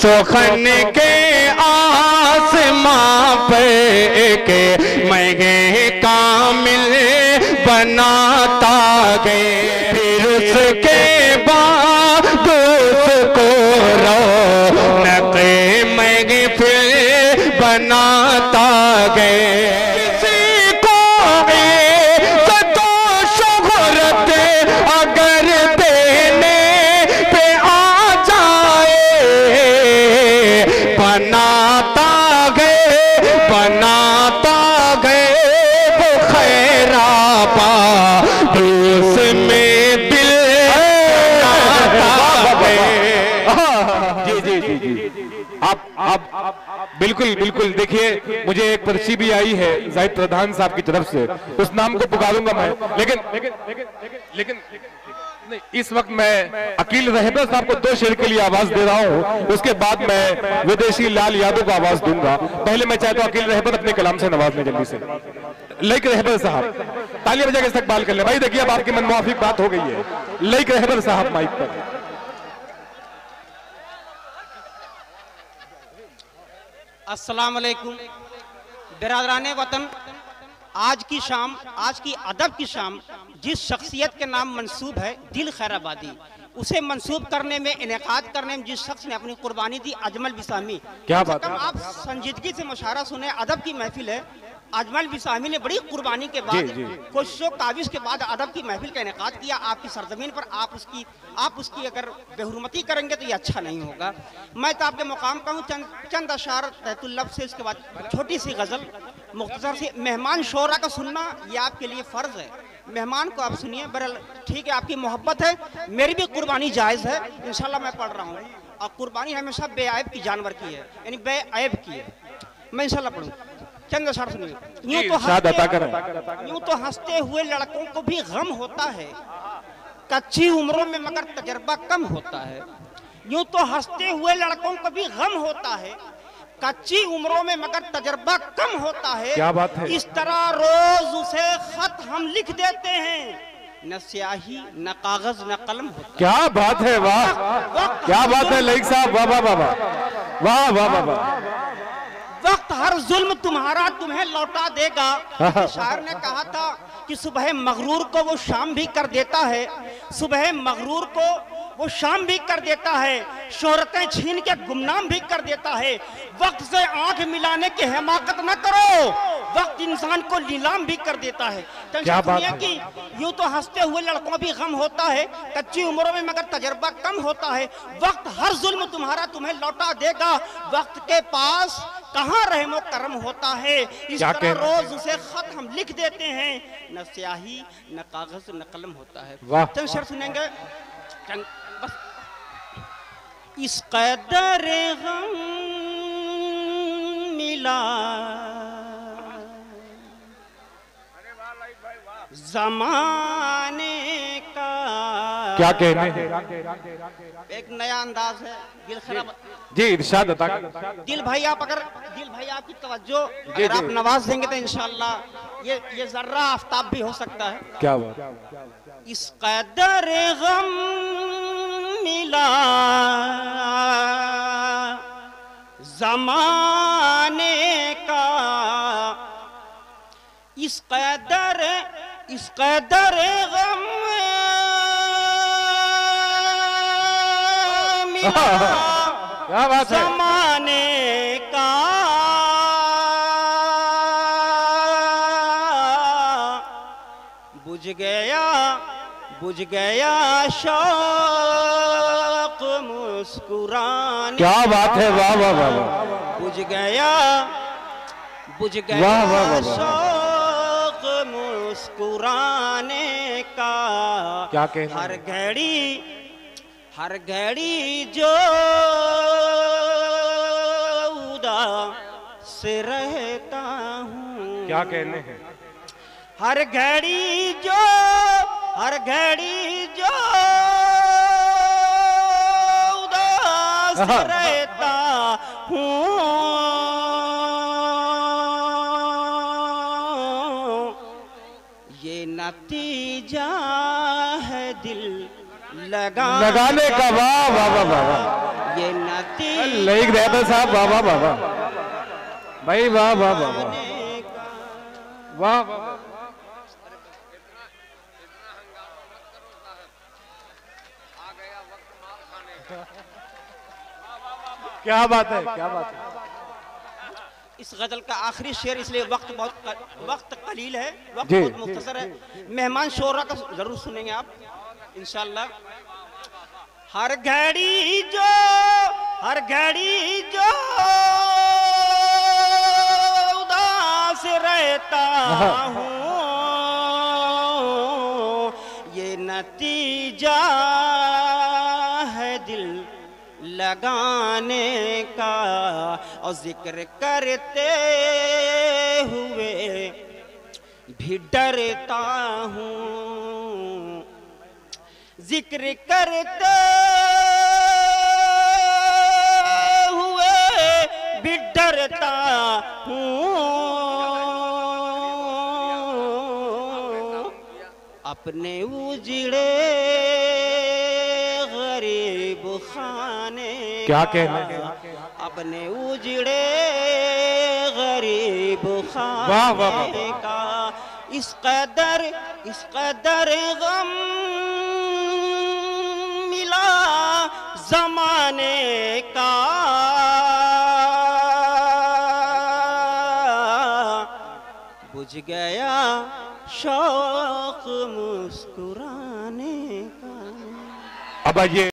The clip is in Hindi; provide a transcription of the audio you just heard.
सुखन के आसमां पे के मैं कामिल बनाता गए, फिर उसके बाद उसको रौनक मैं फिर बनाता गए। किसी को इज्जत और शोहरत अगर देने पे आ जाए, बनाता गए वो खैराबा उसमें दिल बनाता गए। जी जी जी जी, आप बिल्कुल बिल्कुल। देखिए मुझे एक पर्ची भी आई है जाहिद प्रधान साहब की तरफ से, उस नाम को पुकारूंगा मैं, लेकिन नहीं, इस वक्त मैं अकील रहबर साहब को 2 शेर के लिए आवाज दे रहा हूं, उसके बाद मैं विदेशी लाल यादव को आवाज दूंगा। पहले मैं चाहता हूं अकील रहबर अपने कलाम से नवाज लें जल्दी से। लाइक रहबर साहब तालियां बजा के इस्तकबाल कर ले भाई। देखिए अब आपकी मनमुआफिक बात हो गई है। लाइक रहबर साहब माइक पर। अस्सलाम वालेकुम बिरादराने वतन। आज की शाम, आज की अदब की शाम जिस शख्सियत के नाम मंसूब है दिल खैराबादी, उसे मंसूब करने में, इनेकाद करने में जिस शख्स ने अपनी कुर्बानी दी, अजमल बिसामी। क्या बात है। आप संजीदगी से मुशारा सुने, अदब की महफिल है। अजमल बिसामी ने बड़ी कुर्बानी के बाद, कोशिशों काविश के बाद अदब की महफिल का इनेकाद किया आपकी सरजमीन पर। आप उसकी अगर बेहुरमती करेंगे तो ये अच्छा नहीं होगा। मैं तो आपके मुकाम का हूँ, चंद अशार तहतुल लफ्ज़ से, इसके बाद छोटी सी गज़ल मुख्तसर सी। मेहमान शोरा का सुनना ये आपके लिए फ़र्ज़ है, मेहमान को आप सुनिए। बहरहाल ठीक है, आपकी मोहब्बत है, मेरी भी कुर्बानी जायज़ है, इंशाल्लाह मैं पढ़ रहा हूँ। और कुर्बानी हमेशा बेआइब की जानवर की है, यानी बेआइब की है। मैं इंशाल्लाह पढ़ूँ। चंद अशार सुनिए। यूं तो हंसते हुए लड़कों को भी गम होता है, कच्ची उम्रों में मगर तजर्बा कम होता है। यूं तो हंसते हुए लड़कों को भी गम होता है, कच्ची उम्रों में मगर तजर्बा कम होता है। क्या बात है। इस तरह रोज उसे खत हम लिख देते हैं, न स्याही न कागज न कलम होता। क्या बात है, वाह क्या बात है लाइक साहब, वाह वाह वाह वाह वाह वाह वाह। वक्त हर जुल्म तुम्हारा तुम्हें लौटा देगा। शायर ने कहा था कि सुबह मगरूर को वो शाम भी कर देता है, सुबह मगरूर को वो शाम भी कर देता है, शोहरतें छीन के गुमनाम भी कर देता है। वक्त से आंख मिलाने की हिमाकत न करो, वक्त इंसान को नीलाम भी कर देता है। क्या बात है। कि यूं तो हंसते हुए लड़कों भी गम होता है, कच्ची उम्रों में मगर तजर्बा कम होता है। वक्त हर जुल्म तुम्हारा तुम्हें लौटा देगा, वक्त के पास कहाँ रहमो करम होता है। इस तरह रोज उसे खत हम लिख देते हैं, न स्याही न कागज न कलम होता है। चंद शेर सुनेंगे बस। इस कदर गम मिला जमाने का। क्या कहने हैं। एक नया अंदाज है, दिल खराब जी इरशाद अता। दिल भाई आप अगर दिल भाई आपकी तवज्जो अगर आप नवाज देंगे तो इंशाल्लाह ये जर्रा आफ्ताब भी हो सकता है। क्या बात। इस कदर गम मिला जमाने का, इस कदर गम मिला क्या बात है। जमाने का, बुझ गया शौक मुस्कुराने। क्या बात है, वाह वाह वाह वाह। बुझ गया शौक मुस्कुराने का। क्या कहना। हर घड़ी जो उदास रहता हूँ। क्या कहने हैं। हर घड़ी जो उदास रहता हूँ, ये नतीजा है दिल लगाने का। वाह वाह वाह वाह। ये नतीजा लाइक रहता साहब, वाह वाह वाह वाह भाई, वाह वाह वाह वाह वाह वाह। क्या बात है, क्या बात है। इस गजल का आखिरी शेर, इसलिए वक्त कलील है, वक्त जी। बहुत मुख्तसर है। मेहमान शोरा का जरूर सुनेंगे आप इंशाल्लाह। हर घड़ी जो उदास रहता हूँ, ये नतीजा है दिल लगाने का, और जिक्र करते हुए भी डरता हूँ, जिक्र करते हुए भी डरता हूँ, अपने उजड़े गरीब खाने, क्या कहना है, अपने उजड़े गरीब वाह, वाह, खाने का, इस कदर गम मिला जमाने का, बुझ गया शौक मुस्कुराने का। अब आइए